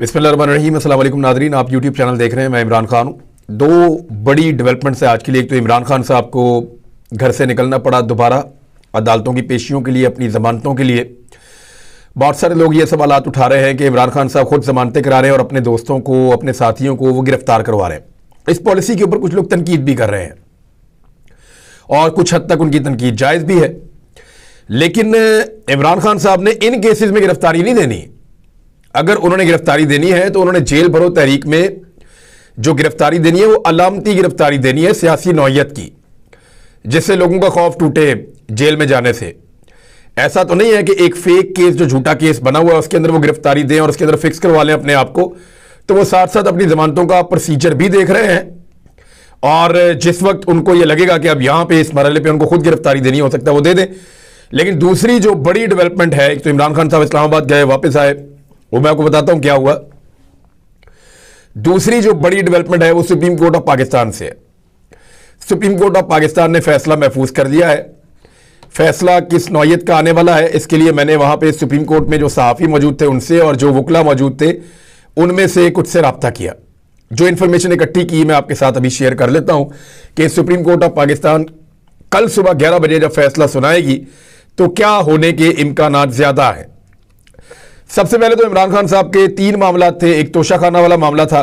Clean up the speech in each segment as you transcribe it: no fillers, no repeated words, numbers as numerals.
बिस्मिल्लाहिर्रहमानिर्रहीम। अस्सलाम वालेकुम नाज़रीन, आप यूट्यूब चैनल देख रहे हैं। मैं इमरान खान हूँ। दो बड़ी डेवलपमेंट्स है आज के लिए। एक तो इमरान खान साहब को घर से निकलना पड़ा दोबारा अदालतों की पेशियों के लिए, अपनी ज़मानतों के लिए। बहुत सारे लोग ये सवालात उठा रहे हैं कि इमरान खान साहब खुद ज़मानतें करा रहे हैं और अपने दोस्तों को, अपने साथियों को वो गिरफ्तार करवा रहे हैं। इस पॉलिसी के ऊपर कुछ लोग तनकीद भी कर रहे हैं और कुछ हद तक उनकी तनकीद जायज़ भी है। लेकिन इमरान खान साहब ने इन केसेस में गिरफ्तारी नहीं देनी। अगर उन्होंने गिरफ्तारी देनी है तो उन्होंने जेल भरो तहरीक में जो गिरफ्तारी देनी है वो अलामती गिरफ्तारी देनी है, सियासी नौयत की, जिससे लोगों का खौफ टूटे जेल में जाने से। ऐसा तो नहीं है कि एक फेक केस, जो झूठा केस बना हुआ है, उसके अंदर वो गिरफ्तारी दें और उसके अंदर फिक्स करवा लें अपने आप को। तो वो साथ साथ अपनी जमानतों का प्रोसीजर भी देख रहे हैं और जिस वक्त उनको ये लगेगा कि अब यहां पे इस मरहले पे उनको खुद गिरफ्तारी देनी हो सकता है वो दे दें। लेकिन दूसरी जो बड़ी डेवलपमेंट है, एक तो इमरान खान साहब इस्लामाबाद गए, वापस आए, वो मैं आपको बताता हूं क्या हुआ। दूसरी जो बड़ी डेवलपमेंट है वो सुप्रीम कोर्ट ऑफ पाकिस्तान से है। सुप्रीम कोर्ट ऑफ पाकिस्तान ने फैसला महफूज कर दिया है। फैसला किस नौयत का आने वाला है, इसके लिए मैंने वहां पे सुप्रीम कोर्ट में जो सहाफ़ी मौजूद थे उनसे और जो वकला मौजूद थे उनमें से कुछ से रब्ता किया। जो इन्फॉर्मेशन इकट्ठी की मैं आपके साथ अभी शेयर कर लेता हूं कि सुप्रीम कोर्ट ऑफ पाकिस्तान कल सुबह 11 बजे जब फैसला सुनाएगी तो क्या होने के इम्कानात ज्यादा है। सबसे पहले तो इमरान खान साहब के 3 मामला थे। एक तोशाखाना वाला मामला था,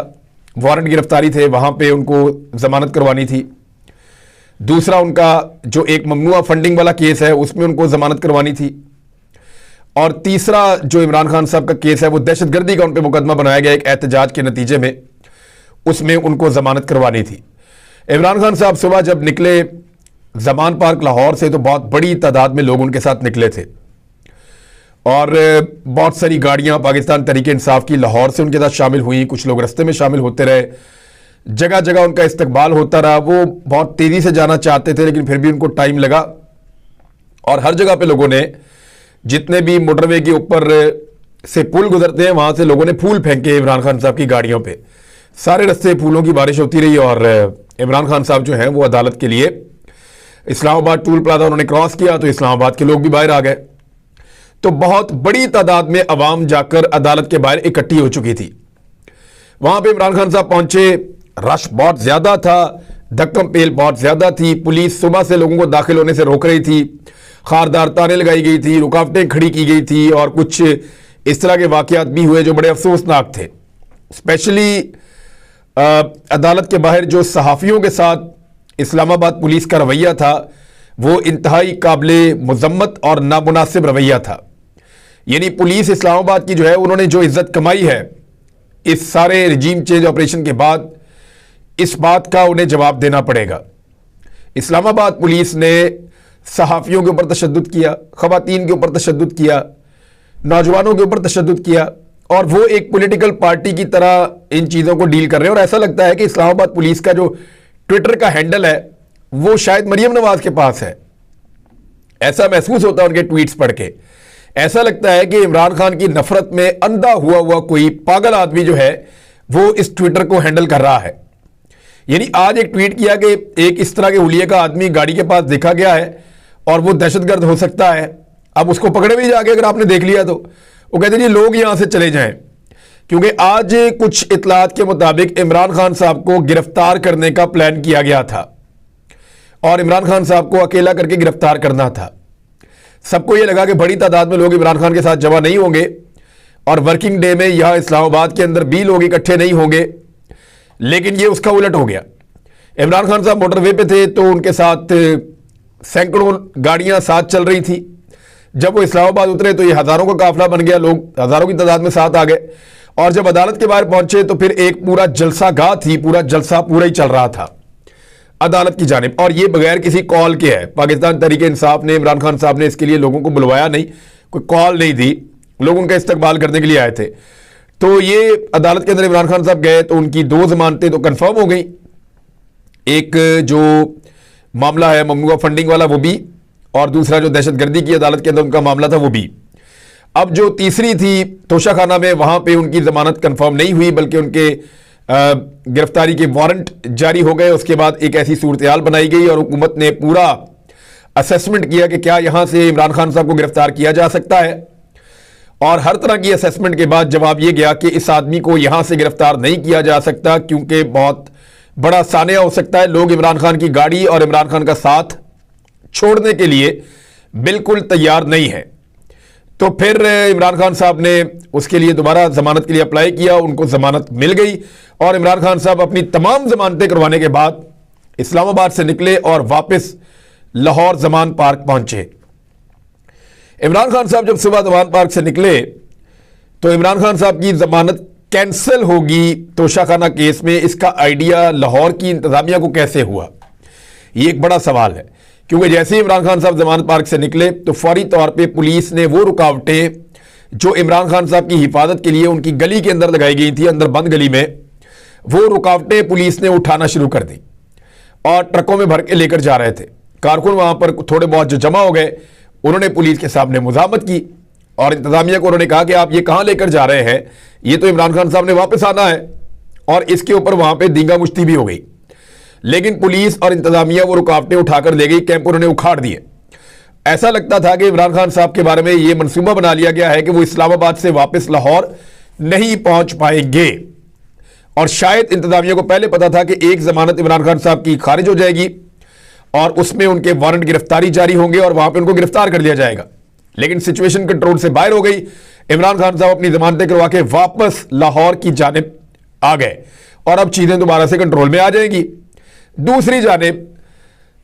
वारंट गिरफ्तारी थे, वहां पे उनको जमानत करवानी थी। दूसरा उनका जो एक ममनुआ फंडिंग वाला केस है उसमें उनको जमानत करवानी थी। और तीसरा जो इमरान खान साहब का केस है वो दहशतगर्दी का उन पर मुकदमा बनाया गया एक एहतजाज के नतीजे में, उसमें उनको जमानत करवानी थी। इमरान खान साहब सुबह जब निकले जमान पार्क लाहौर से तो बहुत बड़ी तादाद में लोग उनके साथ निकले थे और बहुत सारी गाड़ियां पाकिस्तान तहरीक इंसाफ की लाहौर से उनके साथ शामिल हुई। कुछ लोग रास्ते में शामिल होते रहे, जगह जगह उनका इस्तकबाल होता रहा। वो बहुत तेजी से जाना चाहते थे लेकिन फिर भी उनको टाइम लगा और हर जगह पे लोगों ने, जितने भी मोटरवे के ऊपर से पुल गुजरते हैं वहां से लोगों ने फूल फेंके इमरान खान साहब की गाड़ियों पे। सारे रास्ते फूलों की बारिश होती रही और इमरान खान साहब जो हैं वो अदालत के लिए इस्लामाबाद टूल प्लाजा उन्होंने क्रॉस किया तो इस्लामाबाद के लोग भी बाहर आ गए। तो बहुत बड़ी तादाद में अवाम जाकर अदालत के बाहर इकट्ठी हो चुकी थी। वहां पे इमरान खान साहब पहुंचे, रश बहुत ज्यादा था, धक्कम पेल बहुत ज्यादा थी। पुलिस सुबह से लोगों को दाखिल होने से रोक रही थी, खारदार ताने लगाई गई थी, रुकावटें खड़ी की गई थी और कुछ इस तरह के वाकयात भी हुए जो बड़े अफसोसनाक थे। स्पेशली अदालत के बाहर जो सहाफ़ियों के साथ इस्लामाबाद पुलिस का रवैया था वो इंतहाई काबिले मुज़म्मत और नामुनासिब रवैया था। यानी पुलिस इस्लामाबाद की जो है उन्होंने जो इज्जत कमाई है इस सारे रिजीम चेंज ऑपरेशन के बाद, इस बात का उन्हें जवाब देना पड़ेगा। इस्लामाबाद पुलिस ने सहाफ़ियों के ऊपर तशद्दुद किया, ख़वातीन के ऊपर तशद्दुद किया, नौजवानों के ऊपर तशद्दुद किया और वो एक पॉलिटिकल पार्टी की तरह इन चीज़ों को डील कर रहे हैं। और ऐसा लगता है कि इस्लामाबाद पुलिस का जो ट्विटर का हैंडल है वो शायद मरियम नवाज के पास है। ऐसा महसूस होता है उनके ट्वीट्स पढ़ के। ऐसा लगता है कि इमरान खान की नफरत में अंधा हुआ कोई पागल आदमी जो है वो इस ट्विटर को हैंडल कर रहा है। यानी आज एक ट्वीट किया कि एक इस तरह के हुलिये का आदमी गाड़ी के पास देखा गया है और वो दहशतगर्द हो सकता है। अब उसको पकड़े भी जाके अगर आपने देख लिया तो वो कहते हैं लोग यहां से चले जाएं, क्योंकि आज कुछ इतलात के मुताबिक इमरान खान साहब को गिरफ्तार करने का प्लान किया गया था और इमरान खान साहब को अकेला करके गिरफ्तार करना था। सबको यह लगा कि बड़ी तादाद में लोग इमरान खान के साथ जमा नहीं होंगे और वर्किंग डे में यहां इस्लामाबाद के अंदर भी लोग इकट्ठे नहीं होंगे, लेकिन यह उसका उलट हो गया। इमरान खान साहब मोटरवे पे थे तो उनके साथ सैकड़ों गाड़ियां साथ चल रही थी। जब वो इस्लामाबाद उतरे तो ये हजारों का काफिला बन गया, लोग हजारों की तादाद में साथ आ गए और जब अदालत के बाहर पहुंचे तो फिर एक पूरा जलसा गाह थी, पूरा जलसा पूरा ही चल रहा था अदालत की जानिब। और ये बगैर किसी कॉल के है। पाकिस्तान तहरीक इंसाफ ने, इमरान खान साहब ने इसके लिए लोगों को बुलवाया नहीं, कोई कॉल नहीं दी, लोग उनका इस्तकबाल करने के लिए आए थे। तो ये अदालत के अंदर इमरान खान साहब गए तो उनकी 2 जमानतें तो कंफर्म हो गई। एक जो मामला है ममनुआ फंडिंग वाला वो भी, और दूसरा जो दहशतगर्दी की अदालत के अंदर उनका मामला था वो भी। अब जो तीसरी थी तोशाखाना में, वहां पे उनकी जमानत कंफर्म नहीं हुई बल्कि उनके गिरफ्तारी के वारंट जारी हो गए। उसके बाद एक ऐसी सूरत हाल बनाई गई और हुकूमत ने पूरा असेसमेंट किया कि क्या यहां से इमरान खान साहब को गिरफ्तार किया जा सकता है और हर तरह की असेसमेंट के बाद जवाब यह गया कि इस आदमी को यहां से गिरफ्तार नहीं किया जा सकता क्योंकि बहुत बड़ा सानिया हो सकता है। लोग इमरान खान की गाड़ी और इमरान खान का साथ छोड़ने के लिए बिल्कुल तैयार नहीं है। तो फिर इमरान खान साहब ने उसके लिए दोबारा जमानत के लिए अप्लाई किया, उनको जमानत मिल गई और इमरान खान साहब अपनी तमाम जमानतें करवाने के बाद इस्लामाबाद से निकले और वापस लाहौर जमान पार्क पहुंचे। इमरान खान साहब जब सुबह जमान पार्क से निकले तो इमरान खान साहब की जमानत कैंसिल होगी तोशाखाना केस में, इसका आइडिया लाहौर की इंतजामिया को कैसे हुआ, ये एक बड़ा सवाल है। क्योंकि जैसे ही इमरान खान साहब जमानत पार्क से निकले तो फौरी तौर पे पुलिस ने वो रुकावटें जो इमरान खान साहब की हिफाजत के लिए उनकी गली के अंदर लगाई गई थी, अंदर बंद गली में, वो रुकावटें पुलिस ने उठाना शुरू कर दी और ट्रकों में भर के लेकर जा रहे थे। कारकुन वहां पर थोड़े बहुत जो जमा हो गए, उन्होंने पुलिस के सामने मुजामत की और इंतजामिया को उन्होंने कहा कि आप ये कहां लेकर जा रहे हैं, ये तो इमरान खान साहब ने वापस आना है। और इसके ऊपर वहां पे दींगा मुश्ती भी हो गई, लेकिन पुलिस और इंतजामिया वो रुकावटें उठाकर ले गई, कैंप उन्होंने उखाड़ दिए। ऐसा लगता था कि इमरान खान साहब के बारे में ये मनसूबा बना लिया गया है कि वो इस्लामाबाद से वापस लाहौर नहीं पहुंच पाएंगे और शायद इंतजामिया को पहले पता था कि एक जमानत इमरान खान साहब की खारिज हो जाएगी और उसमें उनके वारंट गिरफ्तारी जारी होंगे और वहां पर उनको गिरफ्तार कर लिया जाएगा। लेकिन सिचुएशन कंट्रोल से बाहर हो गई। इमरान खान साहब अपनी जमानतें करवा के वापस लाहौर की जानिब आ गए और अब चीजें दोबारा से कंट्रोल में आ जाएंगी। दूसरी जानिब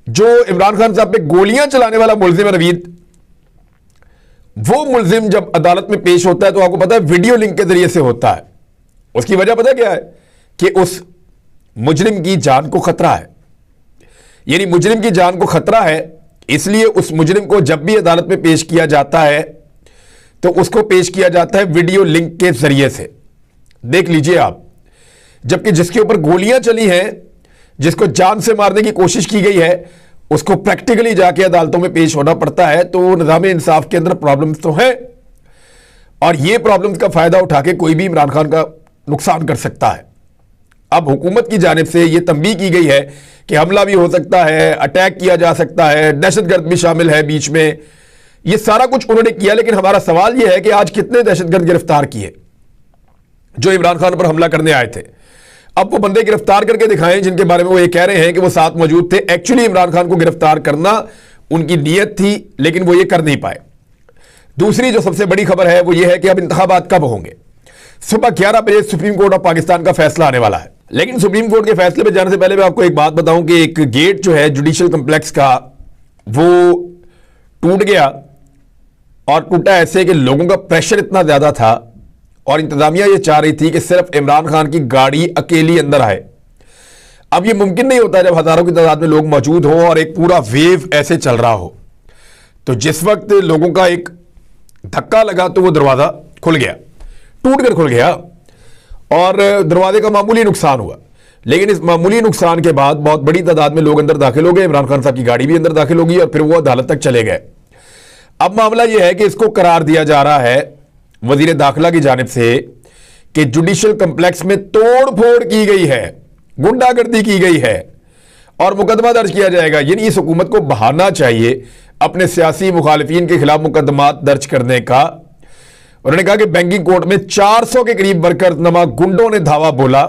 जो इमरान खान साहब पे गोलियां चलाने वाला मुलजिम है नवीद, वो मुलजिम जब अदालत में पेश होता है तो आपको पता है वीडियो लिंक के जरिए से होता है। उसकी वजह पता क्या है कि उस मुजरिम की जान को खतरा है, यानी मुजरिम की जान को खतरा है, इसलिए उस मुजरिम को जब भी अदालत में पेश किया जाता है तो उसको पेश किया जाता है वीडियो लिंक के जरिए से। देख लीजिए आप, जबकि जिसके ऊपर गोलियां चली हैं, जिसको जान से मारने की कोशिश की गई है, उसको प्रैक्टिकली जाके अदालतों में पेश होना पड़ता है। तो निज़ाम इंसाफ के अंदर प्रॉब्लम्स तो है और ये प्रॉब्लम्स का फायदा उठा के कोई भी इमरान खान का नुकसान कर सकता है। अब हुकूमत की जानिब से यह तंबीह की गई है कि हमला भी हो सकता है, अटैक किया जा सकता है, दहशतगर्द भी शामिल है बीच में, ये सारा कुछ उन्होंने किया। लेकिन हमारा सवाल यह है कि आज कितने दहशतगर्द गिरफ्तार किए जो इमरान खान पर हमला करने आए थे। अब वो बंदे गिरफ्तार करके दिखाएं जिनके बारे में वो ये कह रहे हैं कि वो साथ मौजूद थे। एक्चुअली इमरान खान को गिरफ्तार करना उनकी नीयत थी, लेकिन वो ये कर नहीं पाए। दूसरी जो सबसे बड़ी खबर है वो ये है कि अब इंतखाबात कब होंगे। सुबह 11 बजे सुप्रीम कोर्ट ऑफ पाकिस्तान का फैसला आने वाला है। लेकिन सुप्रीम कोर्ट के फैसले पर जाने से पहले मैं आपको एक बात बताऊं कि एक गेट जो है जुडिशियल कम्प्लेक्स का, वो टूट गया और टूटा ऐसे कि लोगों का प्रेशर इतना ज्यादा था और इंतजामिया ये चाह रही थी कि सिर्फ इमरान खान की गाड़ी अकेली अंदर आए। अब ये मुमकिन नहीं होता जब हजारों की तादाद में लोग मौजूद हों और एक पूरा वेव ऐसे चल रहा हो। तो जिस वक्त लोगों का एक धक्का लगा तो वो दरवाजा खुल गया, टूट कर खुल गया और दरवाजे का मामूली नुकसान हुआ। लेकिन इस मामूली नुकसान के बाद बहुत बड़ी तादाद में लोग अंदर दाखिल हो गए, इमरान खान साहब की गाड़ी भी अंदर दाखिल होगी और फिर वो अदालत तक चले गए। अब मामला यह है कि इसको करार दिया जा रहा है वजीर दाखिला की जानिब से कि जुडिशियल कम्प्लेक्स में तोड़ फोड़ की गई है, गुंडागर्दी की गई है और मुकदमा दर्ज किया जाएगा। यानी इस हुकूमत को बहाना चाहिए अपने सियासी मुखालिफिन के खिलाफ मुकदमा दर्ज करने का। उन्होंने कहा कि बैंकिंग कोर्ट में 400 के करीब वर्कर नमा गुंडों ने धावा बोला,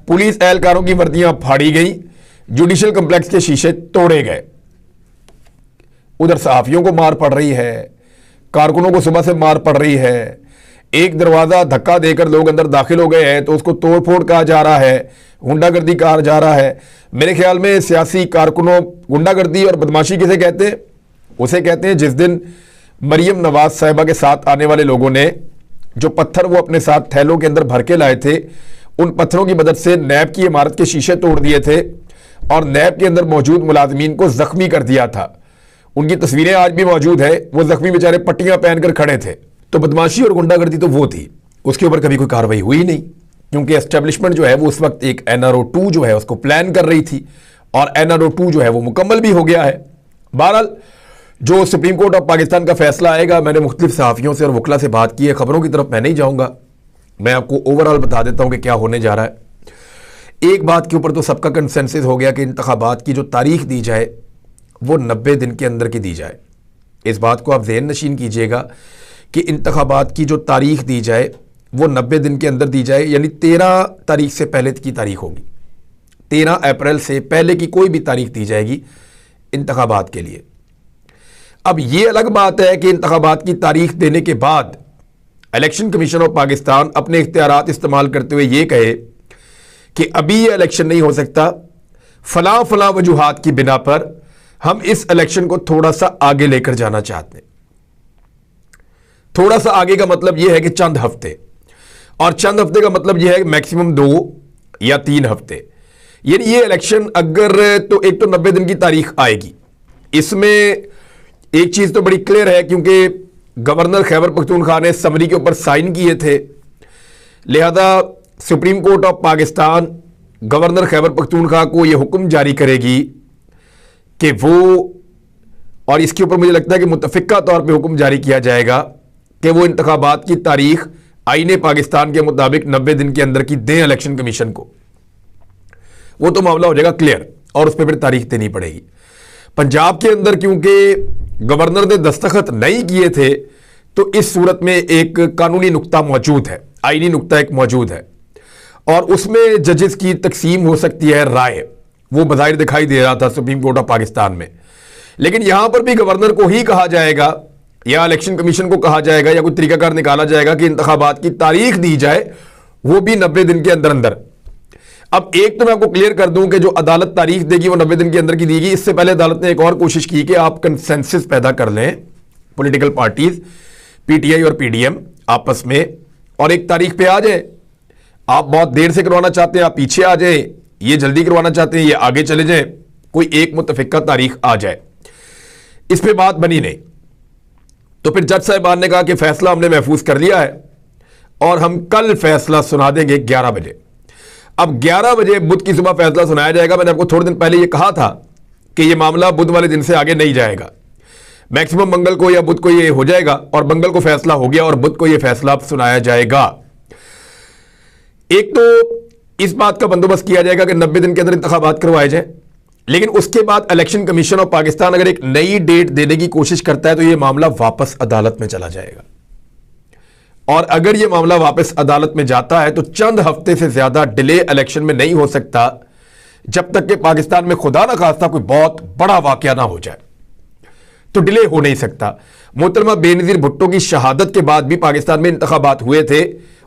पुलिस एहलकारों की वर्दियां फाड़ी गई, जुडिशियल कम्प्लेक्स के शीशे तोड़े गए। उधर सहाफियों को मार पड़ रही है, कारकुनों को सुबह से मार पड़ रही है। एक दरवाजा धक्का देकर लोग अंदर दाखिल हो गए हैं तो उसको तोड़फोड़ कहा जा रहा है, गुंडागर्दी कहा जा रहा है। मेरे ख्याल में सियासी कारकुनों, गुंडागर्दी और बदमाशी किसे कहते हैं? उसे कहते हैं जिस दिन मरियम नवाज साहिबा के साथ आने वाले लोगों ने जो पत्थर वो अपने साथ थैलों के अंदर भर के लाए थे, उन पत्थरों की मदद से नैब की इमारत के शीशे तोड़ दिए थे और नैब के अंदर मौजूद मुलाजमीन को जख्मी कर दिया था। उनकी तस्वीरें आज भी मौजूद है, वो जख्मी बेचारे पट्टियां पहनकर खड़े थे। तो बदमाशी और गुंडागर्दी तो वो थी, उसके ऊपर कभी कोई कार्रवाई हुई नहीं, क्योंकि एस्टेब्लिशमेंट जो है वो उस वक्त एक NRO 2 जो है उसको प्लान कर रही थी और NRO 2 जो है वो मुकम्मल भी हो गया है। बहरहाल जो सुप्रीम कोर्ट ऑफ पाकिस्तान का फैसला आएगा, मैंने मुख्तलिफ सहाफ़ियों से और वकला से बात की है, खबरों की तरफ मैं नहीं जाऊंगा, मैं आपको ओवरऑल बता देता हूं कि क्या होने जा रहा है। एक बात के ऊपर तो सबका कंसेंसस हो गया कि इंतखाबात की जो तारीख दी जाए वो 90 दिन के अंदर की दी जाए। इस बात को आप ज़हन नशीन कीजिएगा कि इंतखाबात की जो तारीख दी जाए वो 90 दिन के अंदर दी जाए, यानी 13 तारीख से पहले की तारीख होगी। 13 अप्रैल से पहले की कोई भी तारीख दी जाएगी इंतखाबात के लिए। अब ये अलग बात है कि इंतखाबात की तारीख देने के बाद इलेक्शन कमीशन ऑफ पाकिस्तान अपने इख्तियारात इस्तेमाल करते हुए ये कहे कि अभी ये इलेक्शन नहीं हो सकता, फला फला वजूहात की बिना पर हम इस इलेक्शन को थोड़ा सा आगे लेकर जाना चाहते हैं। थोड़ा सा आगे का मतलब यह है कि चंद हफ्ते, और चंद हफ्ते का मतलब यह है कि मैक्सिमम 2 या 3 हफ्ते। यानी ये इलेक्शन अगर तो एक तो 90 दिन की तारीख आएगी। इसमें एक चीज तो बड़ी क्लियर है, क्योंकि गवर्नर खैबर पख्तूनख्वा ने समरी के ऊपर साइन किए थे, लिहाजा supreme court of Pakistan governor Khyber Pakhtunkhwa को यह हुक्म जारी करेगी कि वो, और इसके ऊपर मुझे लगता है कि मुतफिका तौर पे हुक्म जारी किया जाएगा कि वो इंतखाबात की तारीख आईने पाकिस्तान के मुताबिक 90 दिन के अंदर की दें इलेक्शन कमीशन को। वो तो मामला हो जाएगा क्लियर और उस पर फिर तारीख देनी पड़ेगी। पंजाब के अंदर क्योंकि गवर्नर ने दस्तखत नहीं किए थे, तो इस सूरत में एक कानूनी नुक्ता मौजूद है, आईनी नुक्ता एक मौजूद है, और उसमें जजेस की तकसीम हो सकती है राय। वो बज़ाहिर दिखाई दे रहा था सुप्रीम कोर्ट ऑफ पाकिस्तान में, लेकिन यहां पर भी गवर्नर को ही कहा जाएगा या इलेक्शन कमीशन को कहा जाएगा या कोई तरीकाकार निकाला जाएगा कि इंतखाबात की तारीख दी जाए, वो भी 90 दिन के अंदर अंदर। अब एक तो मैं आपको क्लियर कर दूं कि जो अदालत तारीख देगी वो 90 दिन के अंदर की देगी। इससे पहले अदालत ने एक और कोशिश की कि आप कंसेंसस पैदा कर लें, पॉलिटिकल पार्टीज पीटीआई और पीडीएम आपस में, और एक तारीख पे आ जाए। आप बहुत देर से करवाना चाहते हैं आप पीछे आ जाए, ये जल्दी करवाना चाहते हैं ये आगे चले जाए, कोई एक मुतफिका तारीख आ जाए। इस पे बात बनी नहीं, तो फिर जज साहिबान ने कहा कि फैसला हमने महफूज कर लिया है और हम कल फैसला सुना देंगे 11 बजे। अब 11 बजे बुध की सुबह फैसला सुनाया जाएगा। मैंने आपको थोड़े दिन पहले यह कहा था कि यह मामला बुध वाले दिन से आगे नहीं जाएगा, मैक्सिमम मंगल को या बुध को यह हो जाएगा, और मंगल को फैसला हो गया और बुध को यह फैसला सुनाया जाएगा। एक तो इस बात का बंदोबस्त किया जाएगा कि 90 दिन के अंदर इंतखाबात करवाए जाए, लेकिन उसके बाद इलेक्शन कमीशन ऑफ पाकिस्तान अगर एक नई डेट देने की कोशिश करता है तो यह मामला वापस अदालत में चला जाएगा, और अगर यह मामला वापस अदालत में जाता है तो चंद हफ्ते से ज्यादा डिले इलेक्शन में नहीं हो सकता, जब तक कि पाकिस्तान में खुदा ना खास्ता कोई बहुत बड़ा वाकया ना हो जाए, तो डिले हो नहीं सकता। मोहतरमा बेनजीर भुट्टो की शहादत के बाद भी पाकिस्तान में इंतखाबात हुए थे,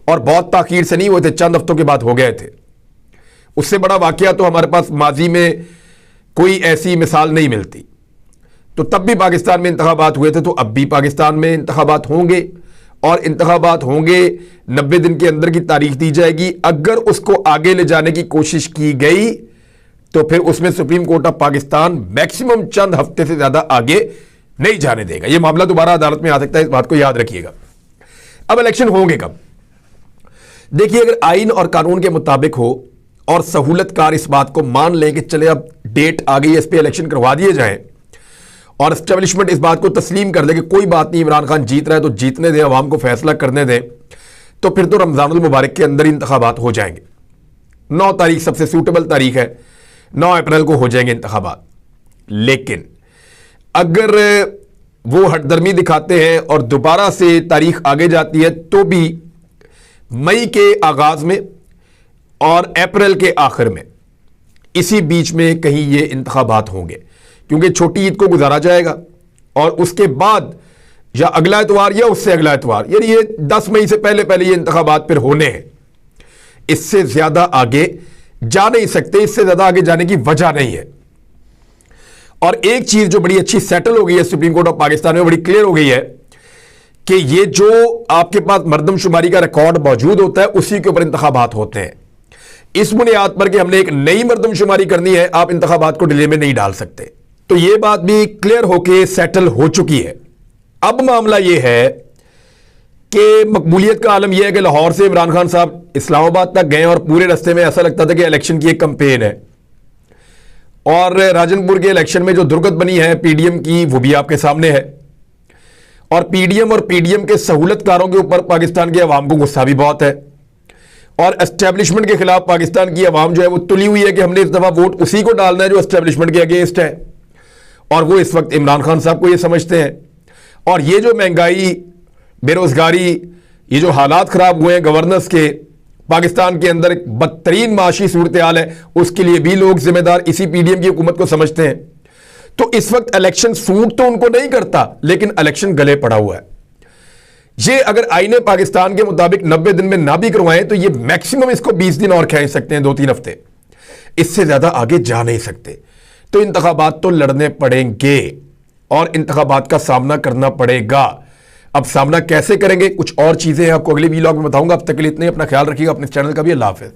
और बहुत ताखीर से नहीं हुए थे, चंद हफ्तों के बाद हो गए थे। उससे बड़ा वाकया तो हमारे पास माजी में कोई ऐसी मिसाल नहीं मिलती। तो तब भी पाकिस्तान में इंतखाबात हुए थे, तो अब भी पाकिस्तान में इंतखाबात होंगे, और इंतखाबात होंगे 90 दिन के अंदर की तारीख दी जाएगी। अगर उसको आगे ले जाने की कोशिश की गई तो फिर उसमें supreme court of Pakistan maximum चंद हफ्ते से ज्यादा आगे नहीं जाने देगा। यह मामला दोबारा अदालत में आ सकता है, इस बात को याद रखिएगा। अब इलेक्शन होंगे कब? देखिए, अगर आईन और कानून के मुताबिक हो और सहूलतकार इस बात को मान लें कि चले अब डेट आ गई है, इस पर इलेक्शन करवा दिए जाएं, और एस्टेब्लिशमेंट इस बात को तस्लीम कर ले कि कोई बात नहीं, इमरान खान जीत रहा है तो जीतने दें, अवाम को फैसला करने दें, तो फिर तो रमजानुल मुबारक के अंदर इंतखाबात हो जाएंगे। 9 तारीख सबसे सूटेबल तारीख है, 9 अप्रैल को हो जाएंगे इंतखाबात। लेकिन अगर वो हटदर्मी दिखाते हैं और दोबारा से तारीख आगे जाती है, तो भी मई के आगाज में और अप्रैल के आखिर में, इसी बीच में कहीं ये इंतखाबात होंगे, क्योंकि छोटी ईद को गुजारा जाएगा और उसके बाद या अगला इतवार या उससे अगला इतवार, यानी ये 10 मई से पहले पहले ये इंतखाबात फिर होने हैं। इससे ज्यादा आगे जा नहीं सकते, इससे ज्यादा आगे जाने की वजह नहीं है। और एक चीज जो बड़ी अच्छी सेटल हो गई है सुप्रीम कोर्ट ऑफ पाकिस्तान में, बड़ी क्लियर हो गई है कि ये जो आपके पास मर्दमशुमारी का रिकॉर्ड मौजूद होता है उसी के ऊपर इंतखाबात होते हैं। इस बुनियाद पर कि हमने एक नई मर्दमशुमारी करनी है, आप इंतखाबात को डिले में नहीं डाल सकते। तो यह बात भी क्लियर होके सेटल हो चुकी है। अब मामला यह है कि मकबूलियत का आलम यह है कि लाहौर से इमरान खान साहब इस्लामाबाद तक गए और पूरे रास्ते में ऐसा लगता था कि इलेक्शन की एक कंपेन है, और राजनपुर के इलेक्शन में जो दुर्गत बनी है पीडीएम की, वो भी आपके सामने है। और पीडीएम के सहूलतकारों के ऊपर पाकिस्तान की अवाम को गुस्सा भी बहुत है, और एस्टेब्लिशमेंट के खिलाफ पाकिस्तान की अवाम जो है वो तुली हुई है कि हमने इस दफा वोट उसी को डालना है जो एस्टेब्लिशमेंट के अगेंस्ट है, और वो इस वक्त इमरान खान साहब को ये समझते हैं। और ये जो महंगाई बेरोजगारी, ये जो हालात खराब हुए हैं गवर्नेंस के, पाकिस्तान के अंदर एक बदतरीन माशी सूरत हाल है, उसके लिए भी लोग जिम्मेदार इसी पीडीएम की हुकूमत को समझते हैं। तो इस वक्त इलेक्शन सूट तो उनको नहीं करता, लेकिन इलेक्शन गले पड़ा हुआ है। ये अगर आईने पाकिस्तान के मुताबिक 90 दिन में ना भी करवाएं तो ये मैक्सिमम इसको 20 दिन और खींच सकते हैं, 2-3 हफ्ते, इससे ज्यादा आगे जा नहीं सकते। तो इंतखाबात तो लड़ने पड़ेंगे और इंतखाबात का सामना करना पड़ेगा। अब सामना कैसे करेंगे, कुछ और चीजें आपको अगले वीलॉग में बताऊंगा। अब तक के लिए इतने, अपना ख्याल रखिएगा, अपने चैनल का भी। अल्लाह हाफिज।